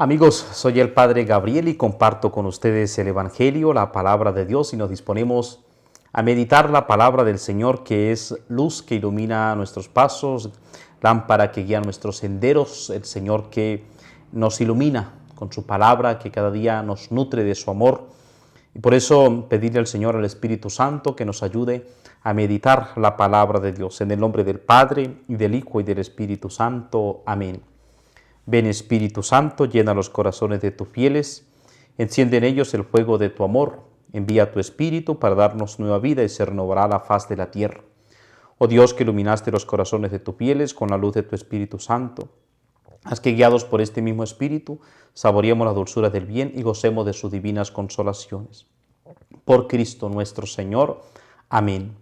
Amigos, soy el Padre Gabriel y comparto con ustedes el Evangelio, la palabra de Dios, y nos disponemos a meditar la palabra del Señor, que es luz que ilumina nuestros pasos, lámpara que guía nuestros senderos, el Señor que nos ilumina con su palabra, que cada día nos nutre de su amor. Y por eso pedirle al Señor, al Espíritu Santo, que nos ayude a meditar la palabra de Dios. En el nombre del Padre, y del Hijo, y del Espíritu Santo. Amén. Ven Espíritu Santo, llena los corazones de tus fieles, enciende en ellos el fuego de tu amor, envía tu Espíritu para darnos nueva vida y se renovará la faz de la tierra. Oh Dios, que iluminaste los corazones de tus fieles con la luz de tu Espíritu Santo, haz que guiados por este mismo Espíritu, saboreemos la dulzura del bien y gocemos de sus divinas consolaciones. Por Cristo nuestro Señor. Amén.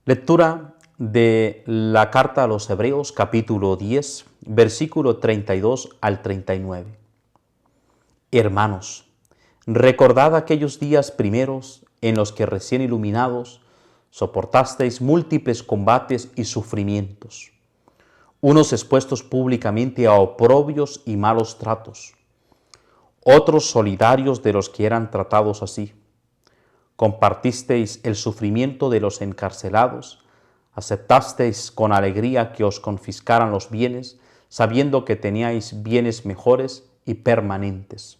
Lectura de la carta a los Hebreos, capítulo 10, versículo 32 al 39. Hermanos, recordad aquellos días primeros en los que recién iluminados soportasteis múltiples combates y sufrimientos, unos expuestos públicamente a oprobios y malos tratos, otros solidarios de los que eran tratados así. Compartisteis el sufrimiento de los encarcelados, aceptasteis con alegría que os confiscaran los bienes, sabiendo que teníais bienes mejores y permanentes.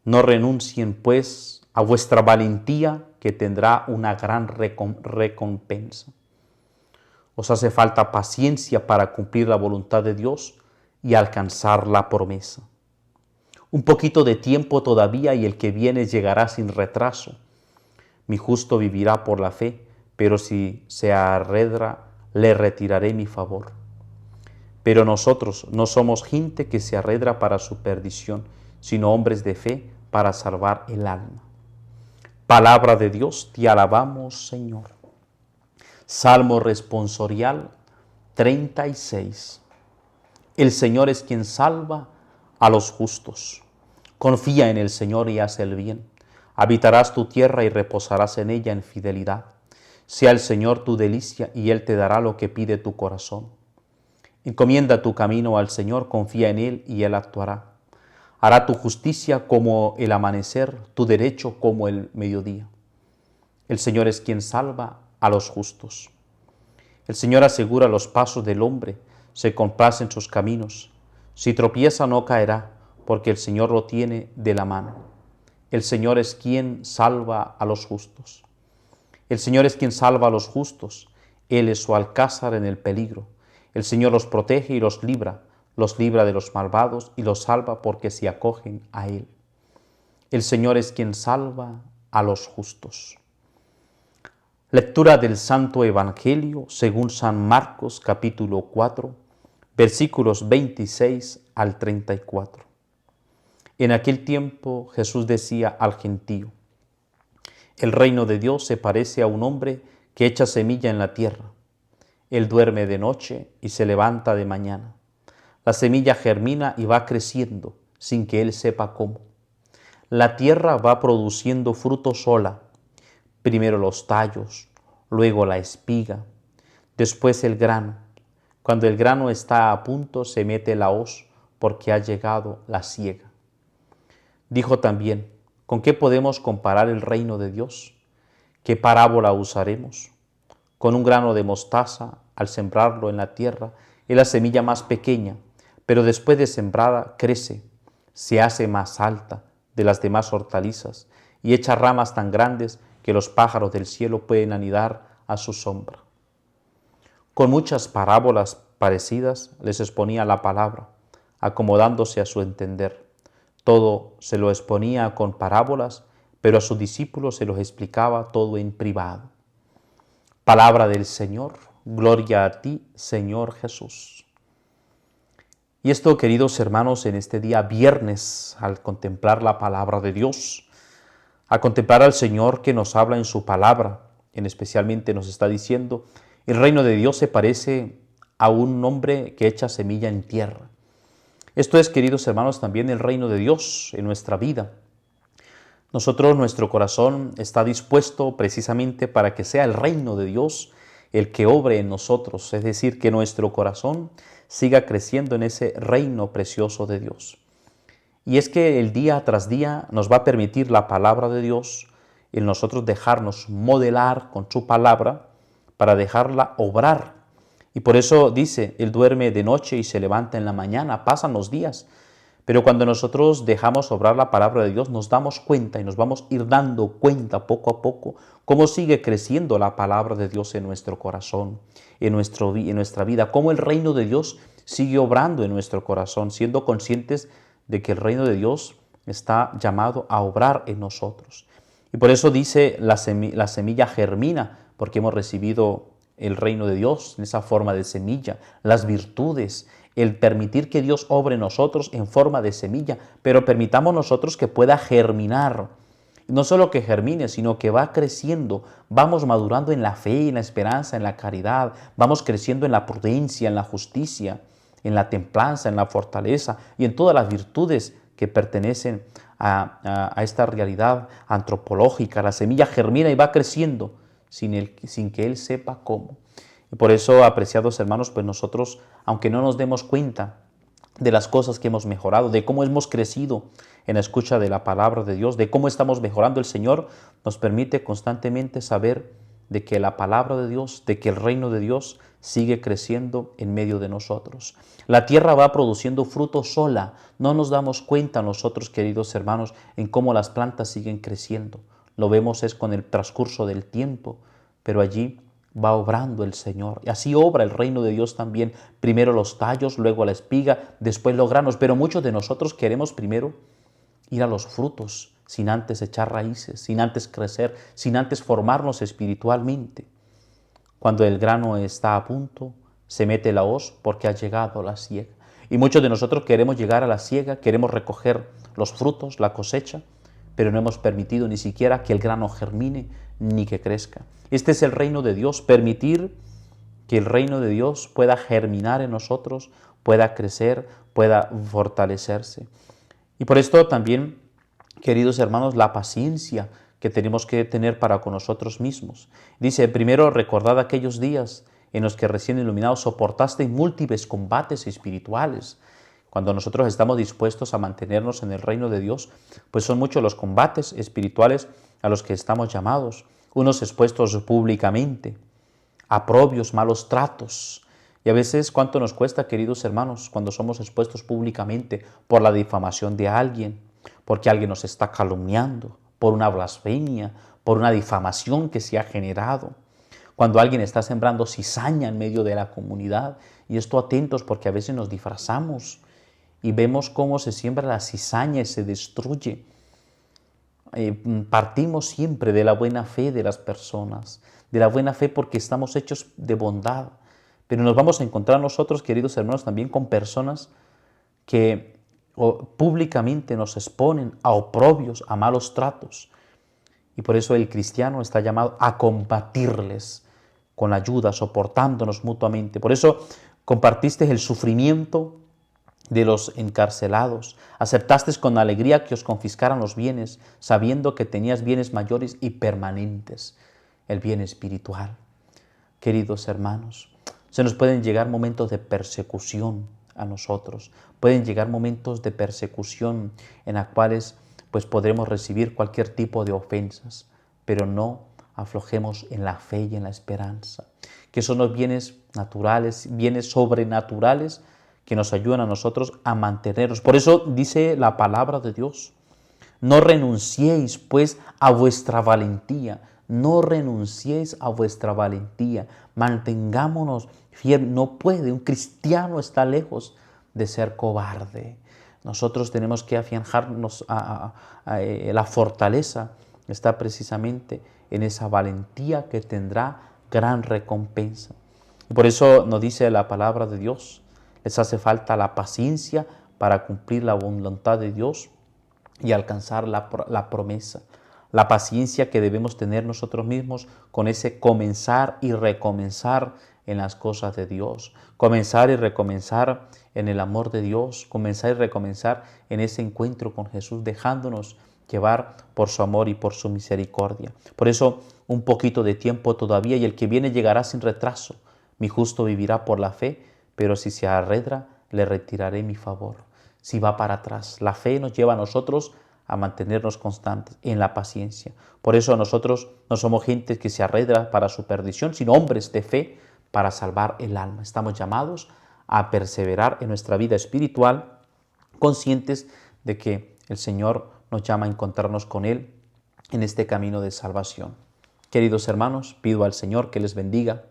No renuncien, pues, a vuestra valentía, que tendrá una gran recompensa. Os hace falta paciencia para cumplir la voluntad de Dios y alcanzar la promesa. Un poquito de tiempo todavía y el que viene llegará sin retraso. Mi justo vivirá por la fe, pero si se arredra, le retiraré mi favor. Pero nosotros no somos gente que se arredra para su perdición, sino hombres de fe para salvar el alma. Palabra de Dios, te alabamos, Señor. Salmo responsorial 36. El Señor es quien salva a los justos. Confía en el Señor y haz el bien. Habitarás tu tierra y reposarás en ella en fidelidad. Sea el Señor tu delicia y Él te dará lo que pide tu corazón. Encomienda tu camino al Señor, confía en Él y Él actuará. Hará tu justicia como el amanecer, tu derecho como el mediodía. El Señor es quien salva a los justos. El Señor asegura los pasos del hombre, se complace en sus caminos. Si tropieza no caerá, porque el Señor lo tiene de la mano. El Señor es quien salva a los justos. El Señor es quien salva a los justos. Él es su alcázar en el peligro. El Señor los protege y los libra de los malvados y los salva porque se acogen a Él. El Señor es quien salva a los justos. Lectura del Santo Evangelio según San Marcos, capítulo 4, versículos 26 al 34. En aquel tiempo Jesús decía al gentío: el reino de Dios se parece a un hombre que echa semilla en la tierra. Él duerme de noche y se levanta de mañana. La semilla germina y va creciendo sin que él sepa cómo. La tierra va produciendo fruto sola, primero los tallos, luego la espiga, después el grano. Cuando el grano está a punto se mete la hoz porque ha llegado la siega. Dijo también: ¿con qué podemos comparar el reino de Dios? ¿Qué parábola usaremos? Con un grano de mostaza, al sembrarlo en la tierra, es la semilla más pequeña, pero después de sembrada crece, se hace más alta de las demás hortalizas y echa ramas tan grandes que los pájaros del cielo pueden anidar a su sombra. Con muchas parábolas parecidas les exponía la palabra, acomodándose a su entender. Todo se lo exponía con parábolas, pero a sus discípulos se los explicaba todo en privado. Palabra del Señor, gloria a ti, Señor Jesús. Y esto, queridos hermanos, en este día viernes, al contemplar la palabra de Dios, a contemplar al Señor que nos habla en su palabra, especialmente nos está diciendo: el reino de Dios se parece a un hombre que echa semilla en tierra. Esto es, queridos hermanos, también el reino de Dios en nuestra vida. Nuestro corazón está dispuesto precisamente para que sea el reino de Dios el que obre en nosotros, es decir, que nuestro corazón siga creciendo en ese reino precioso de Dios. Y es que el día tras día nos va a permitir la palabra de Dios el nosotros dejarnos modelar con su palabra para dejarla obrar. Y por eso dice, Él duerme de noche y se levanta en la mañana, pasan los días. Pero cuando nosotros dejamos obrar la palabra de Dios, nos damos cuenta y nos vamos a ir dando cuenta poco a poco cómo sigue creciendo la palabra de Dios en nuestro corazón, en nuestra vida, cómo el reino de Dios sigue obrando en nuestro corazón, siendo conscientes de que el reino de Dios está llamado a obrar en nosotros. Y por eso dice, la semilla germina, porque hemos recibido el reino de Dios en esa forma de semilla, las virtudes, el permitir que Dios obre en nosotros en forma de semilla, pero permitamos nosotros que pueda germinar. No solo que germine, sino que va creciendo, vamos madurando en la fe, en la esperanza, en la caridad, vamos creciendo en la prudencia, en la justicia, en la templanza, en la fortaleza y en todas las virtudes que pertenecen a esta realidad antropológica. La semilla germina y va creciendo sin que Él sepa cómo. Y por eso, apreciados hermanos, pues nosotros, aunque no nos demos cuenta de las cosas que hemos mejorado, de cómo hemos crecido en la escucha de la palabra de Dios, de cómo estamos mejorando, el Señor nos permite constantemente saber de que la palabra de Dios, de que el reino de Dios sigue creciendo en medio de nosotros. La tierra va produciendo fruto sola. No nos damos cuenta nosotros, queridos hermanos, en cómo las plantas siguen creciendo. Lo vemos es con el transcurso del tiempo, pero allí va obrando el Señor. Y así obra el reino de Dios también. Primero los tallos, luego la espiga, después los granos. Pero muchos de nosotros queremos primero ir a los frutos, sin antes echar raíces, sin antes crecer, sin antes formarnos espiritualmente. Cuando el grano está a punto, se mete la hoz porque ha llegado la siega. Y muchos de nosotros queremos llegar a la siega, queremos recoger los frutos, la cosecha, pero no hemos permitido ni siquiera que el grano germine ni que crezca. Este es el reino de Dios, permitir que el reino de Dios pueda germinar en nosotros, pueda crecer, pueda fortalecerse. Y por esto también, queridos hermanos, la paciencia que tenemos que tener para con nosotros mismos. Dice, primero, recordad aquellos días en los que recién iluminados soportasteis múltiples combates espirituales. Cuando nosotros estamos dispuestos a mantenernos en el reino de Dios, pues son muchos los combates espirituales a los que estamos llamados, unos expuestos públicamente, aprobios, malos tratos. Y a veces, ¿cuánto nos cuesta, queridos hermanos, cuando somos expuestos públicamente por la difamación de alguien, porque alguien nos está calumniando, por una blasfemia, por una difamación que se ha generado? Cuando alguien está sembrando cizaña en medio de la comunidad, y esto atentos porque a veces nos disfrazamos y vemos cómo se siembra la cizaña y se destruye. Partimos siempre de la buena fe de las personas, de la buena fe porque estamos hechos de bondad, pero nos vamos a encontrar nosotros, queridos hermanos, también con personas que públicamente nos exponen a oprobios, a malos tratos. Y por eso el cristiano está llamado a combatirles con ayuda, soportándonos mutuamente. Por eso compartiste el sufrimiento de los encarcelados, aceptaste con alegría que os confiscaran los bienes, sabiendo que tenías bienes mayores y permanentes, el bien espiritual. Queridos hermanos, se nos pueden llegar momentos de persecución a nosotros, pueden llegar momentos de persecución en los cuales pues podremos recibir cualquier tipo de ofensas, pero no aflojemos en la fe y en la esperanza, que son los bienes naturales, bienes sobrenaturales que nos ayudan a nosotros a mantenernos. Por eso dice la palabra de Dios, no renunciéis pues a vuestra valentía, no renunciéis a vuestra valentía, mantengámonos fieles. No puede, un cristiano está lejos de ser cobarde. Nosotros tenemos que afianjarnos la fortaleza, está precisamente en esa valentía que tendrá gran recompensa. Y por eso nos dice la palabra de Dios, les hace falta la paciencia para cumplir la voluntad de Dios y alcanzar la promesa. La paciencia que debemos tener nosotros mismos con ese comenzar y recomenzar en las cosas de Dios. Comenzar y recomenzar en el amor de Dios. Comenzar y recomenzar en ese encuentro con Jesús, dejándonos llevar por su amor y por su misericordia. Por eso, un poquito de tiempo todavía y el que viene llegará sin retraso. Mi justo vivirá por la fe, pero si se arredra, le retiraré mi favor. Si va para atrás, la fe nos lleva a nosotros a mantenernos constantes en la paciencia. Por eso nosotros no somos gente que se arredra para su perdición, sino hombres de fe para salvar el alma. Estamos llamados a perseverar en nuestra vida espiritual, conscientes de que el Señor nos llama a encontrarnos con Él en este camino de salvación. Queridos hermanos, pido al Señor que les bendiga,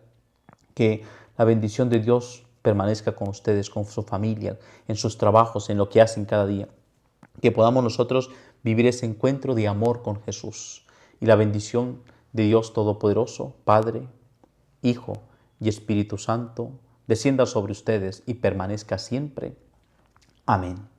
que la bendición de Dios permanezca con ustedes, con su familia, en sus trabajos, en lo que hacen cada día. Que podamos nosotros vivir ese encuentro de amor con Jesús. Y la bendición de Dios Todopoderoso, Padre, Hijo y Espíritu Santo, descienda sobre ustedes y permanezca siempre. Amén.